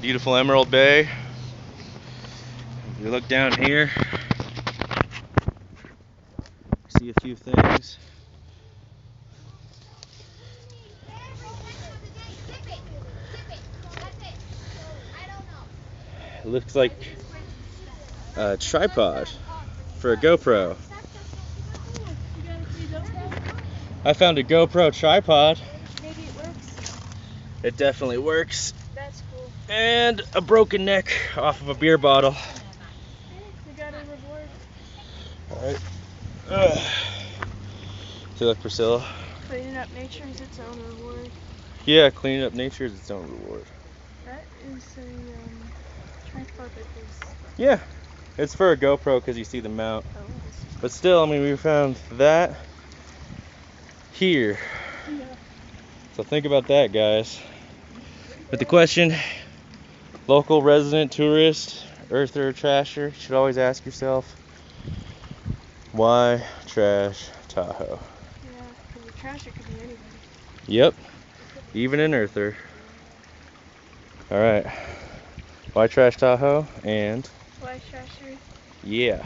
Beautiful Emerald Bay. We look down here, see a few things. It looks like a tripod for a GoPro. I found a GoPro tripod. Maybe it works. It definitely works. That's cool. And a broken neck off of a beer bottle. We got a reward. Alright. See, look, Priscilla. Cleaning up nature is its own reward. Yeah, cleaning up nature is its own reward. That is a tripod that is. Yeah, it's for a GoPro because you see the mount. Oh. But still, I mean, we found that here. Yeah. So think about that, guys. But the question, local resident, tourist, earther, trasher, you should always ask yourself, why trash Tahoe? Yeah, because the trash, it could be anybody. Yep, even an earther. Alright, why trash Tahoe? And Why trash her? yeah.